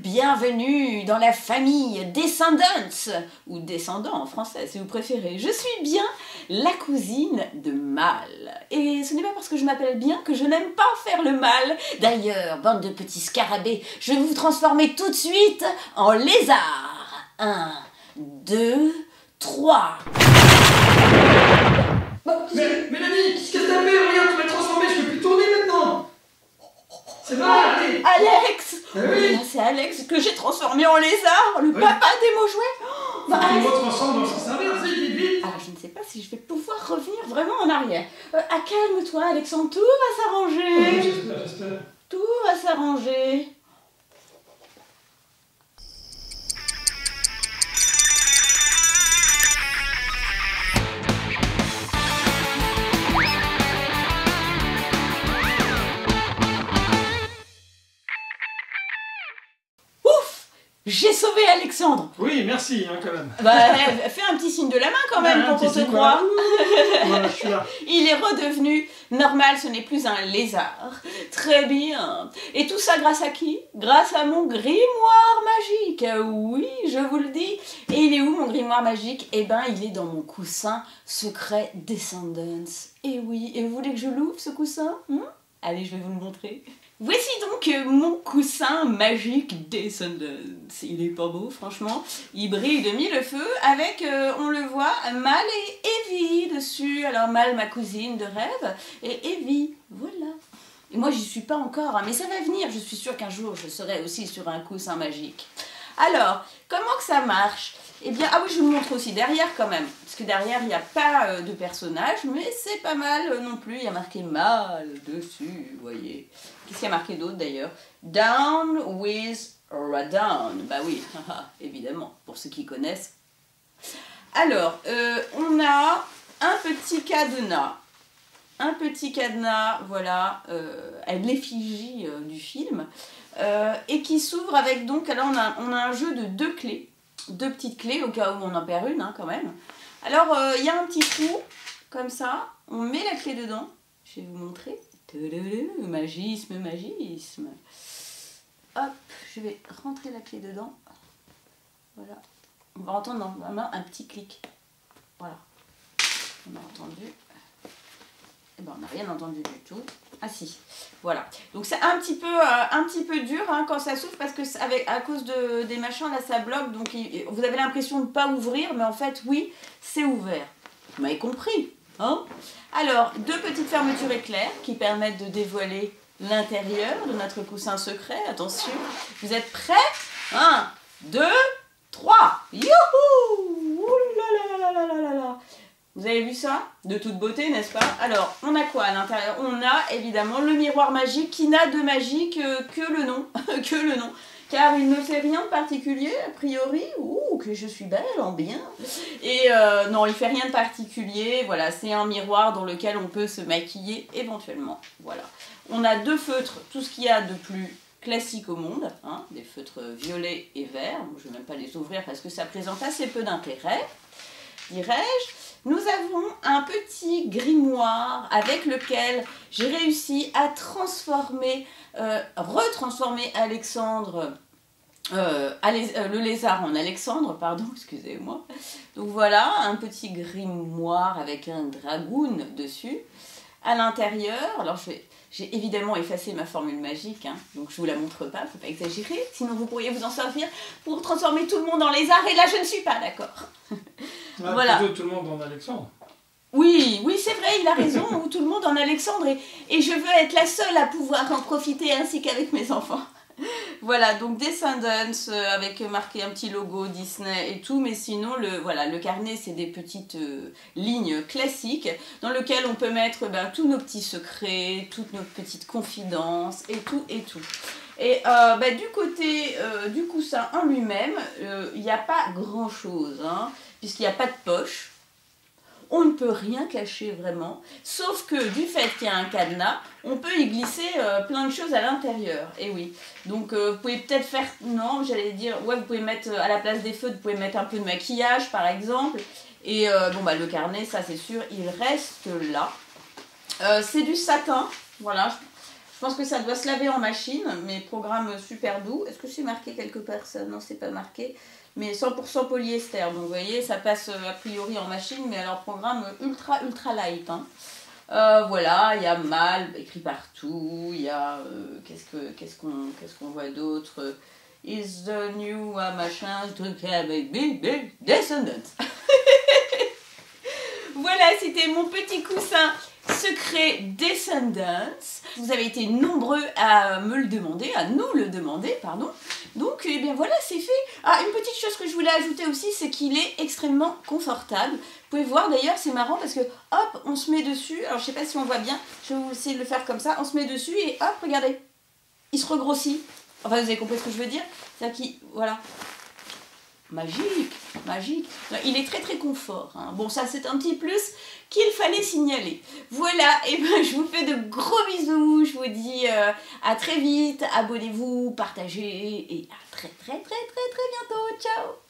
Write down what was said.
bienvenue dans la famille Descendants, ou Descendants en français si vous préférez. Je suis bien la cousine de Mal. Et ce n'est pas parce que je m'appelle bien que je n'aime pas faire le mal. D'ailleurs, bande de petits scarabées, je vais vous transformer tout de suite en lézard. 1, 2, 3. Mais Mélanie, qu'est-ce que t'as fait? Regarde, tu m'as transformé, je peux plus tourner maintenant. C'est vrai, allez. Alex! Oui. C'est Alex que j'ai transformé en lézard, le papa des mots jouets. On va transformer dans le sens inverse, vite. Alors je ne sais pas si je vais pouvoir revenir vraiment en arrière. Calme-toi Alexandre, tout va s'arranger. J'espère. Tout va s'arranger. J'ai sauvé Alexandre. Oui, merci, quand même. Fais un petit signe de la main quand même pour qu'on te croie. Voilà, je suis là. Il est redevenu normal, ce n'est plus un lézard. Très bien. Et tout ça grâce à qui? Grâce à mon grimoire magique. Oui, je vous le dis. Et il est où mon grimoire magique? Eh ben, il est dans mon coussin secret Descendants. Et oui, et vous voulez que je l'ouvre ce coussin? Allez, je vais vous le montrer. Voici donc mon coussin magique Descendants. Il est pas beau, franchement. Il brille de mille feux avec, on le voit, Mal et Evie dessus. Alors Mal, ma cousine de rêve, et Evie, voilà. Et moi, j'y suis pas encore, hein, mais ça va venir. Je suis sûre qu'un jour, je serai aussi sur un coussin magique. Alors, comment que ça marche? Eh bien, ah oui, je vous montre aussi derrière quand même. Parce que derrière, il n'y a pas de personnage, mais c'est pas mal non plus. Il y a marqué Mal dessus, vous voyez. Qu'est-ce qu'il y a marqué d'autre d'ailleurs? Down with Radon. Bah oui, évidemment, pour ceux qui connaissent. Alors, on a un petit cadenas. Un petit cadenas, voilà, avec l'effigie du film. Et qui s'ouvre avec donc, alors on a un jeu de 2 clés. 2 petites clés au cas où on en perd une quand même. Alors il y a un petit trou comme ça, on met la clé dedans, je vais vous montrer. Magisme, magisme. Hop, je vais rentrer la clé dedans. Voilà. On va entendre dans ma main un petit clic. Voilà. On a entendu. Eh ben, on n'a rien entendu du tout. Ah si, voilà. Donc c'est un petit peu dur hein, quand ça s'ouvre parce que à cause des machins là ça bloque. Donc vous avez l'impression de ne pas ouvrir, mais en fait oui, c'est ouvert. Vous m'avez compris, hein? Alors, 2 petites fermetures éclairs qui permettent de dévoiler l'intérieur de notre coussin secret. Attention, vous êtes prêts? 1, 2, 3. Youhou! Ouh là là là là là là. Vous avez vu ça? De toute beauté, n'est-ce pas? Alors, on a quoi à l'intérieur? On a évidemment le miroir magique qui n'a de magique que le nom. Que le nom. Car il ne fait rien de particulier, a priori. Ouh, que je suis belle en bien. Et non, il fait rien de particulier. Voilà, c'est un miroir dans lequel on peut se maquiller éventuellement. Voilà. On a 2 feutres, tout ce qu'il y a de plus classique au monde. Hein, des feutres violets et verts. Je ne vais même pas les ouvrir parce que ça présente assez peu d'intérêt, dirais-je. Nous avons un petit grimoire avec lequel j'ai réussi à retransformer Alexandre, le lézard en Alexandre, pardon, excusez-moi. Donc voilà, un petit grimoire avec un dragoon dessus. À l'intérieur, alors j'ai évidemment effacé ma formule magique, hein, donc je ne vous la montre pas, il ne faut pas exagérer, sinon vous pourriez vous en servir pour transformer tout le monde en lézard, et là je ne suis pas d'accord. Voilà. Tout le monde en Alexandre. Oui, oui, c'est vrai, il a raison, ou tout le monde en Alexandre, et je veux être la seule à pouvoir en profiter ainsi qu'avec mes enfants. Voilà, donc Descendants avec marqué un petit logo Disney et tout, mais sinon le carnet c'est des petites lignes classiques dans lesquelles on peut mettre tous nos petits secrets, toutes nos petites confidences et tout et tout. Et du côté du coussin en lui-même, il n'y a pas grand chose, hein, puisqu'il n'y a pas de poche. On ne peut rien cacher vraiment, sauf que du fait qu'il y a un cadenas, on peut y glisser plein de choses à l'intérieur. Et oui, donc vous pouvez peut-être faire, non, j'allais dire, ouais, vous pouvez mettre à la place des feux, vous pouvez mettre un peu de maquillage par exemple. Et le carnet, ça c'est sûr, il reste là. C'est du satin, voilà. Je pense que ça doit se laver en machine, mais programme super doux. Est-ce que c'est marqué quelque part ça? Non, c'est pas marqué. Mais 100% polyester. Donc vous voyez, ça passe a priori en machine, mais alors programme ultra light. Hein. Voilà, il y a mal écrit partout. Il y a qu'est-ce qu'on voit d'autre? Is the new machin big descendant. Voilà, c'était mon petit coussin secret Descendants. Vous avez été nombreux à me le demander, à nous le demander, pardon. Donc, eh bien voilà, c'est fait. Ah, une petite chose que je voulais ajouter aussi, c'est qu'il est extrêmement confortable. Vous pouvez voir d'ailleurs, c'est marrant parce que hop, on se met dessus. Alors, je sais pas si on voit bien, je vais essayer de le faire comme ça. On se met dessus et hop, regardez, il se regrossit. Enfin, vous avez compris ce que je veux dire? C'est-à-dire qu'il, voilà. Magique, magique. Il est très confort. Hein. Bon, ça c'est un petit plus qu'il fallait signaler. Voilà, et ben je vous fais de gros bisous. Je vous dis à très vite. Abonnez-vous, partagez et à très bientôt. Ciao.